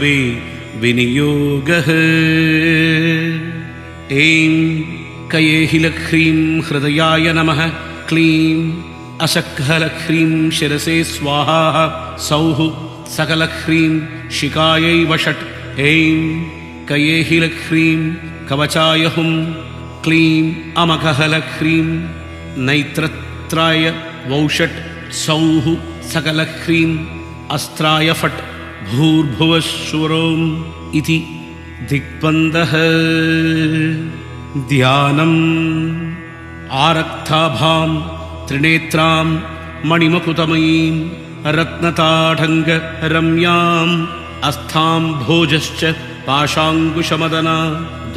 सर्वे विनियोगः। ऐं कयेहिलह्रीं हृदयाय नमः। क्लीं असक्हलह्रीं शिरसे स्वाहा। सौः सकलह्रीं शिखायै वषट्। ऐं कयेहिलह्रीं कवचाय हुं। क्लीं अमकहलह्रीं नैत्रत्राय वौषट्। सौः सकलह्रीं अस्त्राय फट्। भूर्भुवस्सुवरोम् इति दिग्बन्धः। ध्यानम् आरक्ताभां त्रिनेत्रां मणिमकुटमयीं रत्नताढङ्गरम्याम् अस्तां भोजश्च पाशाङ्कुशमदना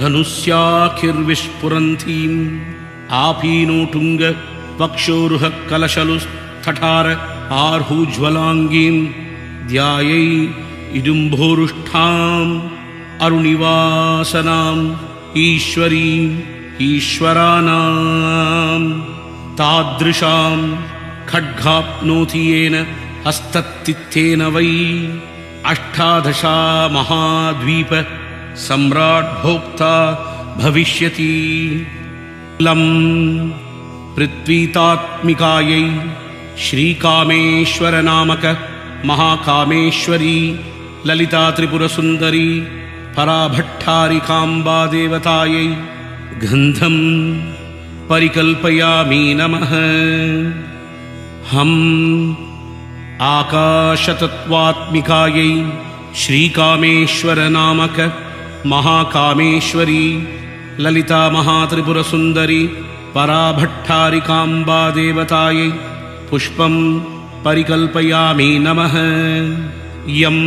धनुष्याखिर्विस्फुरन्तीम् आपीनोटुङ्ग वक्षोरुहकलशलुस्तठार आर्हूज्वलाङ्गीं ध्यायै इडुम्भोरुष्ठाम् अरुणिवासनाम् ईश्वरीम् ईश्वराणाम् तादृशां खड्गाप्नोति येन हस्तत्थितेन वै अष्टादशा महाद्वीप सम्राट् भोक्ता भविष्यति। लं पृथ्वीतात्मिकायै श्रीकामेश्वरनामक महाकामेश्वरी ललिता त्रिपुरसुन्दरी पराभट्टारिकाम्बा देवतायै गन्धं परिकल्पयामि नमः। हम आकाशतत्त्वात्मिकायै श्रीकामेश्वरनामक महाकामेश्वरी ललिता महात्रिपुरसुन्दरी पराभट्टारिकाम्बा देवतायै पुष्पं परिकल्पयामि नमः। यं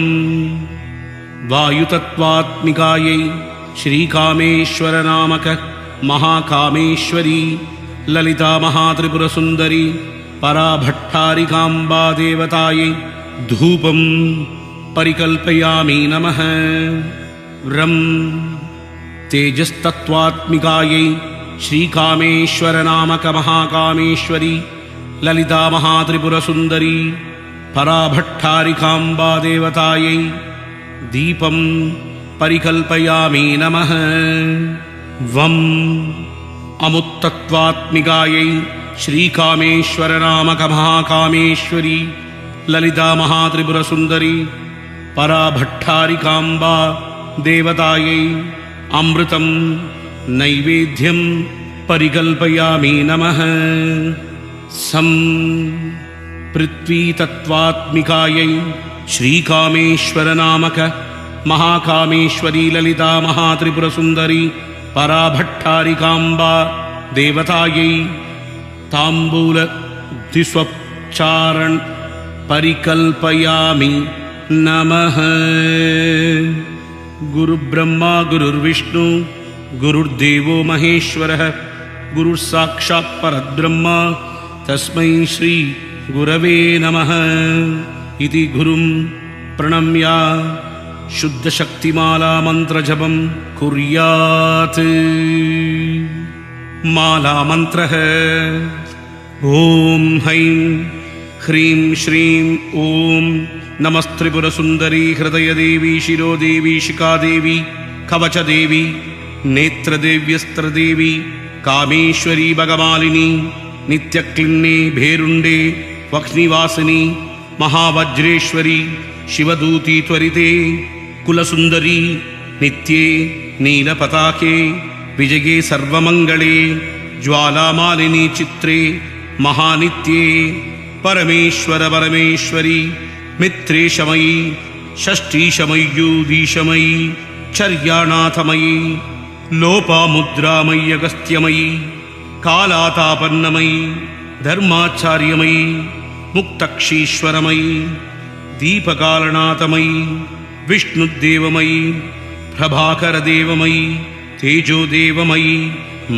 वायुतत्त्वात्मिकायै श्रीकामेश्वरनामक महाकामेश्वरी ललिता महात्रिपुरसुन्दरी पराभट्टारिकाम्बा देवतायै धूपं परिकल्पयामि नमः। रं तेजस्तत्त्वात्मिकायै श्रीकामेश्वरनामक महाकामेश्वरी ललिता महात्रिपुरसुन्दरी पराभट्टारिकाम्बा देवतायै दीपं परिकल्पयामि नमः। वं अमुत्तत्त्वात्मिकायै श्रीकामेश्वरनामक महाकामेश्वरी ललिता महात्रिपुरसुन्दरी पराभट्टारिकाम्बा देवतायै अमृतं नैवेद्यं परिकल्पयामि नमः। सं पृथ्वीतत्त्वात्मिकायै श्रीकामेश्वरनामक महाकामेश्वरी ललिता महात्रिपुरसुन्दरी पराभट्टारिकाम्बा देवतायै ताम्बूलद्विस्वचारण परिकल्पयामि नमः। गुरुब्रह्मा गुरुर्विष्णु गुरुर्देवो महेश्वरः गुरुस्साक्षात् परब्रह्म तस्मै श्री गुरवे नमः इति गुरुं प्रणम्य शुद्धशक्तिमाला मंत्रजपं कुर्यात्। माला मंत्रः ओम हैं ह्रीं श्रीं ओम नमस्त्रिपुरसुन्दरी हृदयदेवी शिरोदेवी शिखादेवी कवचदेवी नेत्रदेव्यस्त्रदेवी कामेश्वरी भगमालिनी नित्यक्लिन्ने भेरुण्डे वक्निवासिनी महावज्रेश्वरी शिवदूती त्वरिते कुलसुन्दरी नित्ये नीलपताके विजये सर्वमङ्गले ज्वालामालिनी चित्रे महानित्ये परमेश्वर परमेश्वरी मित्रेशमयी षष्ठीशमय्यूदीशमयी चर्यानाथमयी लोपामुद्रामयी अगस्त्यमयी कालातापन्नमयी धर्माचार्यमयी मुक्तक्षीश्वरमयी दीपकालनाथमयी विष्णुदेवमयी प्रभाकरदेवमयी तेजोदेवमयी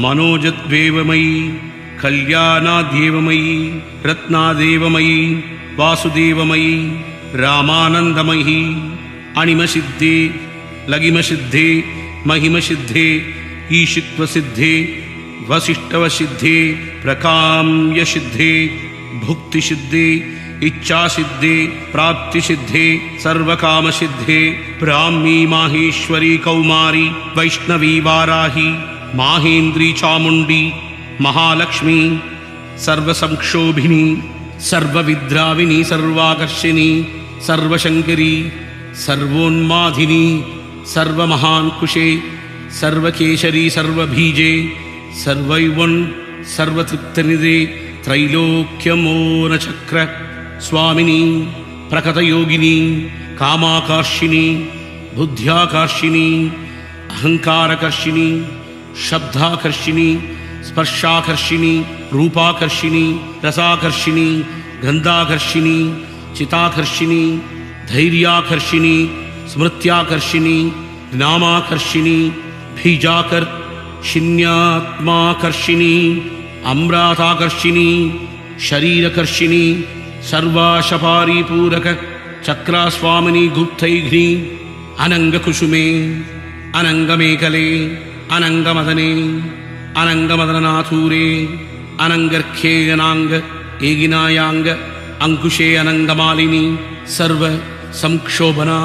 मनोजदेवमयी कल्याणादेवमयी रत्नादेवमयी वासुदेवमयी रामानन्दमयी अणिमसिद्धे लगिमसिद्धे महिमसिद्धे ईशित्वसिद्धे वसिष्ठवसिद्धे प्रकाम्यसिद्धे भुक्तिसिद्धे इच्छासिद्धे प्राप्तिसिद्धे सर्वकामसिद्धे ब्राह्मी माहेश्वरी कौमारी वैष्णवी वाराही माहेन्द्री चामुण्डी महालक्ष्मी सर्वसंक्षोभिनी सर्वविद्राविणी सर्वाकर्षिणी सर्वशंकरी सर्वोन्मादिनी सर्वमहान्कुशे सर्वकेशरी सर्वबीजे सर्वैवन् सर्वतृप्तनिधे त्रैलोक्यमोनचक्र स्वामिनी प्रकटयोगिनी कामाकर्षिणी बुद्ध्याकर्षिणी अहंकारकर्षिणी शब्दाकर्षिणी स्पर्शाकर्षिणी रूपाकर्षिणी रसाकर्षिणी गंधाकर्षिणी चिताकर्षिणी धैर्याकर्षिणी स्मृत्याकर्षिणी नामाकर्षिणी बीजाकर्षिण्यात्माकर्षिणी अम्राताकर्षिणी शरीरकर्षिणी सर्वाशपारिपूरक चक्रास्वामिनी गुप्तैघ्नी अनंगकुसुमे अनंगमेकले अनंगमदने अनंगमदननाथूरे अनंगर्खे अनांग एगिनायांग अंकुशे अनंगमालिनी सर्व संक्षोभना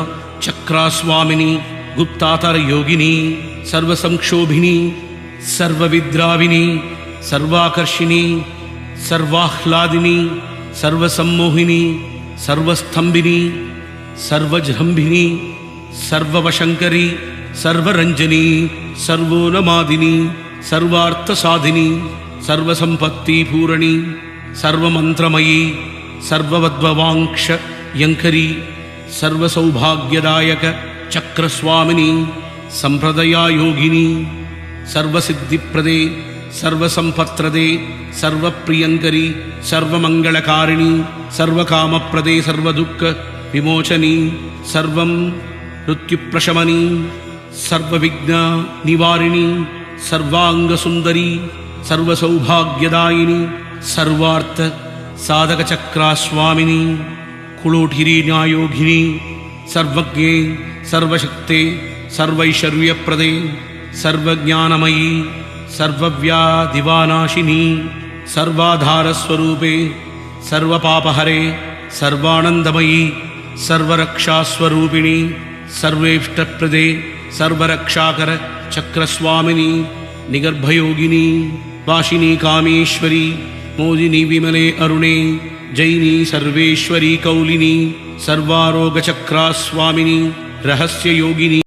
चक्रास्वामिनी गुप्तातर योगिनी सर्व संक्षोभिनी सर्वविद्राविनी सर्वाकर्षिणी सर्वाह्लादिनी सर्वसम्मोहिनी सर्वस्थंभिनी सर्वजृंभिनी सर्ववशंकरी सर्वरंजनी सर्वोन्मादिनी सर्वार्थसाधिनी सर्वसंपत्तिपूरणी सर्वमंत्रमयी सर्ववद्भवांक्ष यंकरी सर्वसौभाग्यदायक चक्रस्वामिनी संप्रदयायोगिनी सर्वसिद्धिप्रदे सर्वसंपत्प्रदे सर्वप्रियंकरी सर्वमंगलकारिणी सर्वकामप्रदे सर्वदुःख विमोचनी सर्वं मृत्युप्रशमनी सर्वविघ्न निवारिणी सर्वांगसुंदरी सर्वसौभाग्यदायिनी सर्वार्थ साधकचक्रास्वामिनी कुलोठिरी न्यायोगिनी सर्वज्ञे सर्वशक्ते सर्वैश्वर्यप्रदे सर्वज्ञानमयी सर्वव्याधिवानाशिनी सर्वाधारस्वरूपे सर्वपापहरे सर्वानन्दमयी सर्वरक्षास्वरूपिणी सर्वेष्टप्रदे सर्वरक्षाकर चक्रस्वामिनी निगर्भयोगिनी वाशिनी कामेश्वरी मोदिनी विमले अरुणे जैनी सर्वेश्वरी कौलिनी सर्वारोगचक्रास्वामिनी रहस्ययोगिनी